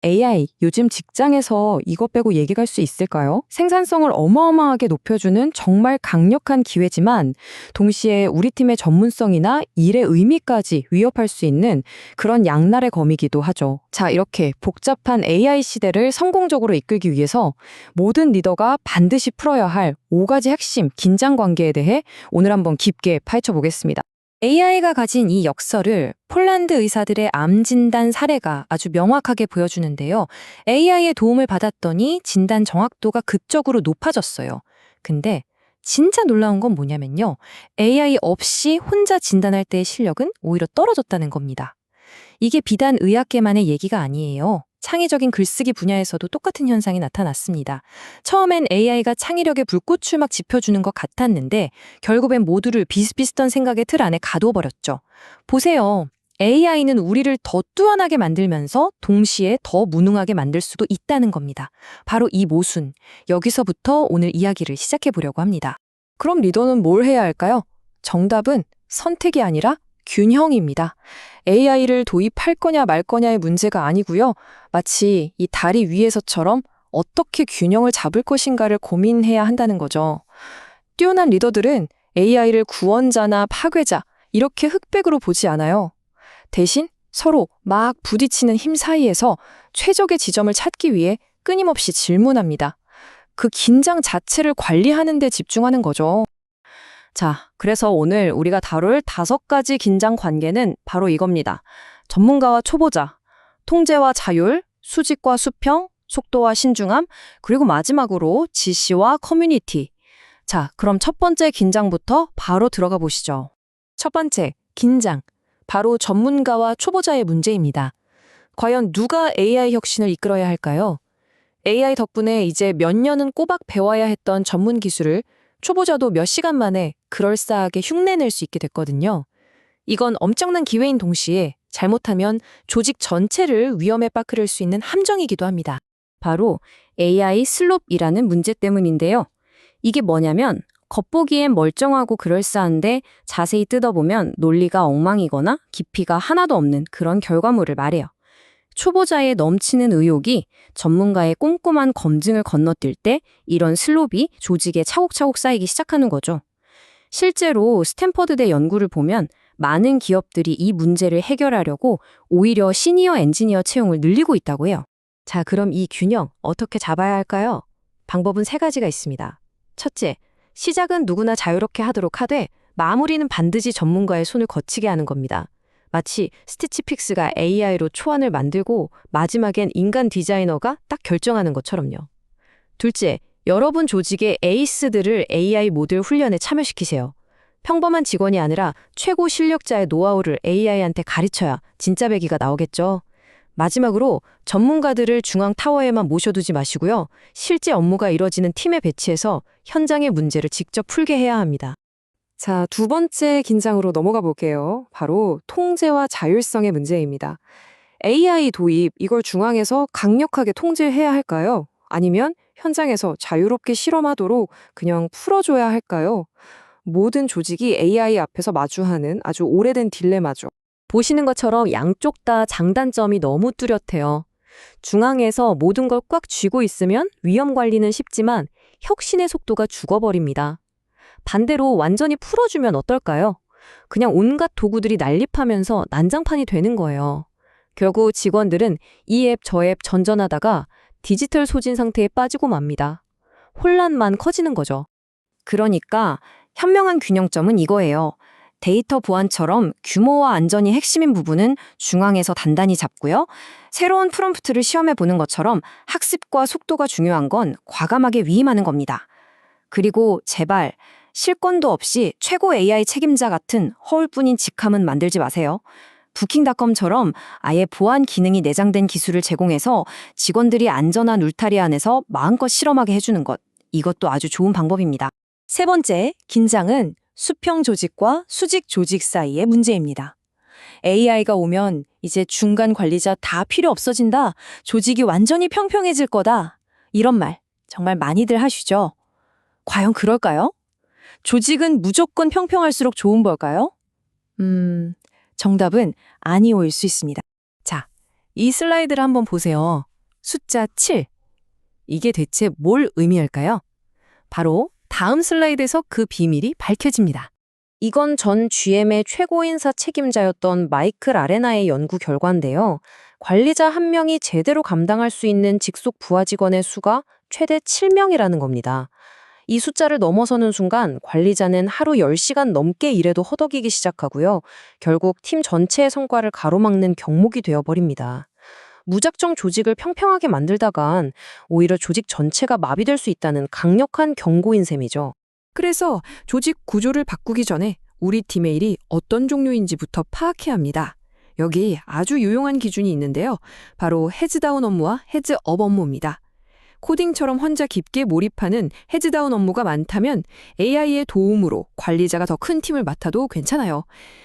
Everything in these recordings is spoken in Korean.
AI, 요즘 직장에서 이것 빼고 얘기할 수 있을까요? 생산성을 어마어마하게 높여주는 정말 강력한 기회지만 동시에 우리 팀의 전문성이나 일의 의미까지 위협할 수 있는 그런 양날의 검이기도 하죠. 자, 이렇게 복잡한 AI 시대를 성공적으로 이끌기 위해서 모든 리더가 반드시 풀어야 할 5가지 핵심 긴장 관계에 대해 오늘 한번 깊게 파헤쳐 보겠습니다. AI가 가진 이 역설을 폴란드 의사들의 암 진단 사례가 아주 명확하게 보여주는데요. AI의 도움을 받았더니 진단 정확도가 급적으로 높아졌어요. 근데 진짜 놀라운 건 뭐냐면요. AI 없이 혼자 진단할 때의 실력은 오히려 떨어졌다는 겁니다. 이게 비단 의학계만의 얘기가 아니에요. 창의적인 글쓰기 분야에서도 똑같은 현상이 나타났습니다. 처음엔 AI가 창의력의 불꽃을 막 지펴주는 것 같았는데 결국엔 모두를 비슷비슷한 생각의 틀 안에 가둬버렸죠. 보세요. AI는 우리를 더 뛰어나게 만들면서 동시에 더 무능하게 만들 수도 있다는 겁니다. 바로 이 모순, 여기서부터 오늘 이야기를 시작해 보려고 합니다. 그럼 리더는 뭘 해야 할까요? 정답은 선택이 아니라 균형입니다. AI를 도입할 거냐 말 거냐의 문제가 아니고요. 마치 이 다리 위에서처럼 어떻게 균형을 잡을 것인가를 고민해야 한다는 거죠. 뛰어난 리더들은 AI를 구원자나 파괴자, 이렇게 흑백으로 보지 않아요. 대신 서로 막 부딪히는 힘 사이에서 최적의 지점을 찾기 위해 끊임없이 질문합니다. 그 긴장 자체를 관리하는 데 집중하는 거죠. 자, 그래서 오늘 우리가 다룰 5가지 긴장 관계는 바로 이겁니다. 전문가와 초보자, 통제와 자율, 수직과 수평, 속도와 신중함, 그리고 마지막으로 지시와 커뮤니티. 자, 그럼 첫 번째 긴장부터 바로 들어가 보시죠. 첫 번째, 긴장. 바로 전문가와 초보자의 문제입니다. 과연 누가 AI 혁신을 이끌어야 할까요? AI 덕분에 이제 몇 년은 꼬박 배워야 했던 전문 기술을 초보자도 몇 시간 만에 그럴싸하게 흉내낼 수 있게 됐거든요. 이건 엄청난 기회인 동시에 잘못하면 조직 전체를 위험에 빠뜨릴 수 있는 함정이기도 합니다. 바로 AI 슬롭이라는 문제 때문인데요. 이게 뭐냐면 겉보기엔 멀쩡하고 그럴싸한데 자세히 뜯어보면 논리가 엉망이거나 깊이가 하나도 없는 그런 결과물을 말해요. 초보자의 넘치는 의욕이 전문가의 꼼꼼한 검증을 건너뛸 때 이런 슬롭이 조직에 차곡차곡 쌓이기 시작하는 거죠. 실제로 스탠퍼드대 연구를 보면 많은 기업들이 이 문제를 해결하려고 오히려 시니어 엔지니어 채용을 늘리고 있다고 해요. 자, 그럼 이 균형 어떻게 잡아야 할까요? 방법은 3가지가 있습니다. 첫째, 시작은 누구나 자유롭게 하도록 하되 마무리는 반드시 전문가의 손을 거치게 하는 겁니다. 마치 스티치 픽스가 AI로 초안을 만들고 마지막엔 인간 디자이너가 딱 결정하는 것처럼요. 둘째, 여러분 조직의 에이스들을 AI 모듈 훈련에 참여시키세요. 평범한 직원이 아니라 최고 실력자의 노하우를 AI한테 가르쳐야 진짜 배기가 나오겠죠. 마지막으로 전문가들을 중앙 타워에만 모셔두지 마시고요. 실제 업무가 이뤄지는 팀에 배치해서 현장의 문제를 직접 풀게 해야 합니다. 자, 2번째 긴장으로 넘어가 볼게요. 바로 통제와 자율성의 문제입니다. AI 도입, 이걸 중앙에서 강력하게 통제해야 할까요? 아니면 현장에서 자유롭게 실험하도록 그냥 풀어줘야 할까요? 모든 조직이 AI 앞에서 마주하는 아주 오래된 딜레마죠. 보시는 것처럼 양쪽 다 장단점이 너무 뚜렷해요. 중앙에서 모든 걸 꽉 쥐고 있으면 위험 관리는 쉽지만 혁신의 속도가 죽어버립니다. 반대로 완전히 풀어주면 어떨까요? 그냥 온갖 도구들이 난립하면서 난장판이 되는 거예요. 결국 직원들은 이 앱 저 앱 전전하다가 디지털 소진 상태에 빠지고 맙니다. 혼란만 커지는 거죠. 그러니까 현명한 균형점은 이거예요. 데이터 보안처럼 규모와 안전이 핵심인 부분은 중앙에서 단단히 잡고요. 새로운 프롬프트를 시험해 보는 것처럼 학습과 속도가 중요한 건 과감하게 위임하는 겁니다. 그리고 제발 실권도 없이 최고 AI 책임자 같은 허울뿐인 직함은 만들지 마세요. 부킹닷컴처럼 아예 보안 기능이 내장된 기술을 제공해서 직원들이 안전한 울타리 안에서 마음껏 실험하게 해주는 것. 이것도 아주 좋은 방법입니다. 3번째, 긴장은 수평 조직과 수직 조직 사이의 문제입니다. AI가 오면 이제 중간 관리자 다 필요 없어진다. 조직이 완전히 평평해질 거다. 이런 말 정말 많이들 하시죠. 과연 그럴까요? 조직은 무조건 평평할수록 좋은 걸까요? 정답은 아니오일 수 있습니다. 자, 이 슬라이드를 한번 보세요. 숫자 7. 이게 대체 뭘 의미할까요? 바로 다음 슬라이드에서 그 비밀이 밝혀집니다. 이건 전 GM의 최고인사 책임자였던 마이클 아레나의 연구 결과인데요. 관리자 한 명이 제대로 감당할 수 있는 직속 부하 직원의 수가 최대 7명이라는 겁니다. 이 숫자를 넘어서는 순간 관리자는 하루 10시간 넘게 일해도 허덕이기 시작하고요. 결국 팀 전체의 성과를 가로막는 경목이 되어버립니다. 무작정 조직을 평평하게 만들다간 오히려 조직 전체가 마비될 수 있다는 강력한 경고인 셈이죠. 그래서 조직 구조를 바꾸기 전에 우리 팀의 일이 어떤 종류인지부터 파악해야 합니다. 여기 아주 유용한 기준이 있는데요. 바로 헤즈다운 업무와 헤즈업 업무입니다. 코딩처럼 혼자 깊게 몰입하는 헤즈다운 업무가 많다면 AI의 도움으로 관리자가 더 큰 팀을 맡아도 괜찮아요.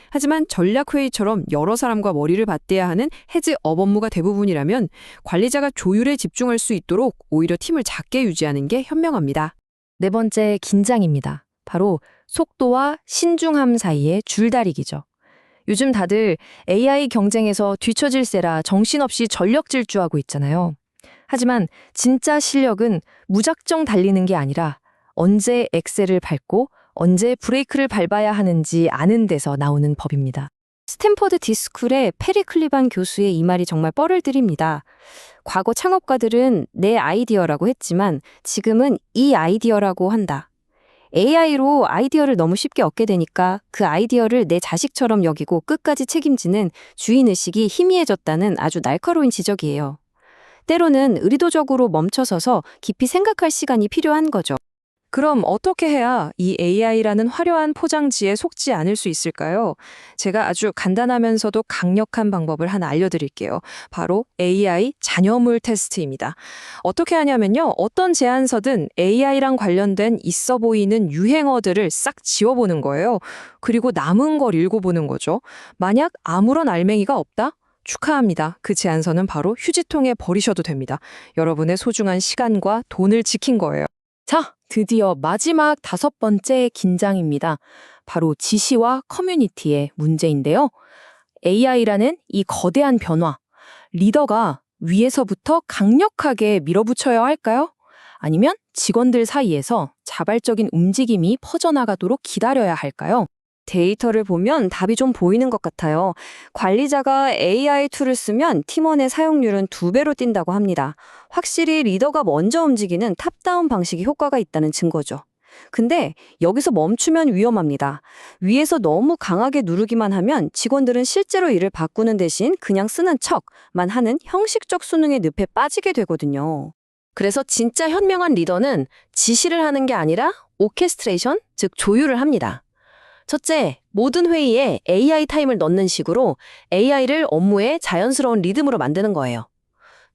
하지만 전략회의처럼 여러 사람과 머리를 맞대야 하는 헤즈업 업무가 대부분이라면 관리자가 조율에 집중할 수 있도록 오히려 팀을 작게 유지하는 게 현명합니다. 네 번째, 긴장입니다. 바로 속도와 신중함 사이의 줄다리기죠. 요즘 다들 AI 경쟁에서 뒤처질세라 정신없이 전력 질주하고 있잖아요. 하지만 진짜 실력은 무작정 달리는 게 아니라 언제 엑셀을 밟고 언제 브레이크를 밟아야 하는지 아는 데서 나오는 법입니다. 스탠퍼드 디스쿨의 페리 클리반 교수의 이 말이 정말 뻘을 들입니다. 과거 창업가들은 내 아이디어라고 했지만 지금은 이 아이디어라고 한다. AI로 아이디어를 너무 쉽게 얻게 되니까 그 아이디어를 내 자식처럼 여기고 끝까지 책임지는 주인의식이 희미해졌다는 아주 날카로운 지적이에요. 때로는 의도적으로 멈춰서서 깊이 생각할 시간이 필요한 거죠. 그럼 어떻게 해야 이 AI라는 화려한 포장지에 속지 않을 수 있을까요? 제가 아주 간단하면서도 강력한 방법을 하나 알려드릴게요. 바로 AI 잔여물 테스트입니다. 어떻게 하냐면요. 어떤 제안서든 AI랑 관련된 있어 보이는 유행어들을 싹 지워보는 거예요. 그리고 남은 걸 읽어보는 거죠. 만약 아무런 알맹이가 없다? 축하합니다. 그 제안서는 바로 휴지통에 버리셔도 됩니다. 여러분의 소중한 시간과 돈을 지킨 거예요. 자, 드디어 마지막 5번째 긴장입니다. 바로 지시와 커뮤니티의 문제인데요. AI라는 이 거대한 변화, 리더가 위에서부터 강력하게 밀어붙여야 할까요? 아니면 직원들 사이에서 자발적인 움직임이 퍼져나가도록 기다려야 할까요? 데이터를 보면 답이 좀 보이는 것 같아요. 관리자가 AI 툴을 쓰면 팀원의 사용률은 2배로 뛴다고 합니다. 확실히 리더가 먼저 움직이는 탑다운 방식이 효과가 있다는 증거죠. 근데 여기서 멈추면 위험합니다. 위에서 너무 강하게 누르기만 하면 직원들은 실제로 일을 바꾸는 대신 그냥 쓰는 척만 하는 형식적 수능의 늪에 빠지게 되거든요. 그래서 진짜 현명한 리더는 지시를 하는 게 아니라 오케스트레이션, 즉 조율을 합니다. 첫째, 모든 회의에 AI 타임을 넣는 식으로 AI를 업무의 자연스러운 리듬으로 만드는 거예요.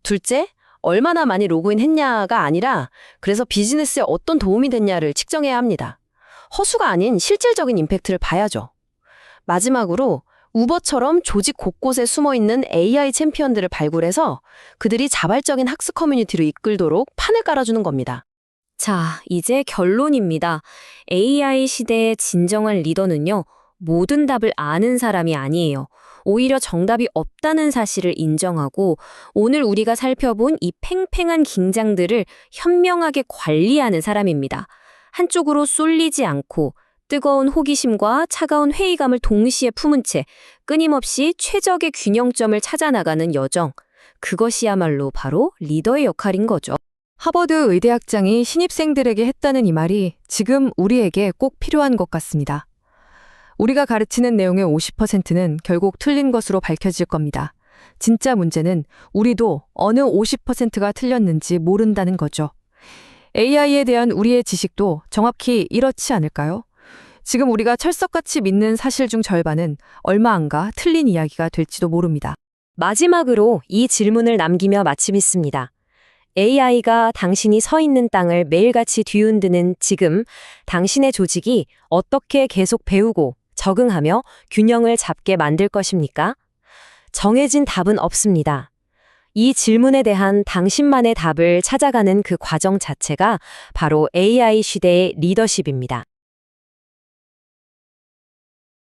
둘째, 얼마나 많이 로그인 했냐가 아니라 그래서 비즈니스에 어떤 도움이 됐냐를 측정해야 합니다. 허수가 아닌 실질적인 임팩트를 봐야죠. 마지막으로 우버처럼 조직 곳곳에 숨어있는 AI 챔피언들을 발굴해서 그들이 자발적인 학습 커뮤니티로 이끌도록 판을 깔아주는 겁니다. 자, 이제 결론입니다. AI 시대의 진정한 리더는요, 모든 답을 아는 사람이 아니에요. 오히려 정답이 없다는 사실을 인정하고 오늘 우리가 살펴본 이 팽팽한 긴장들을 현명하게 관리하는 사람입니다. 한쪽으로 쏠리지 않고 뜨거운 호기심과 차가운 회의감을 동시에 품은 채 끊임없이 최적의 균형점을 찾아 나가는 여정. 그것이야말로 바로 리더의 역할인 거죠. 하버드 의대학장이 신입생들에게 했다는 이 말이 지금 우리에게 꼭 필요한 것 같습니다. 우리가 가르치는 내용의 50%는 결국 틀린 것으로 밝혀질 겁니다. 진짜 문제는 우리도 어느 50%가 틀렸는지 모른다는 거죠. AI에 대한 우리의 지식도 정확히 이렇지 않을까요? 지금 우리가 철석같이 믿는 사실 중 절반은 얼마 안 가 틀린 이야기가 될지도 모릅니다. 마지막으로 이 질문을 남기며 마치겠습니다. AI가 당신이 서 있는 땅을 매일같이 뒤흔드는 지금 당신의 조직이 어떻게 계속 배우고 적응하며 균형을 잡게 만들 것입니까? 정해진 답은 없습니다. 이 질문에 대한 당신만의 답을 찾아가는 그 과정 자체가 바로 AI 시대의 리더십입니다.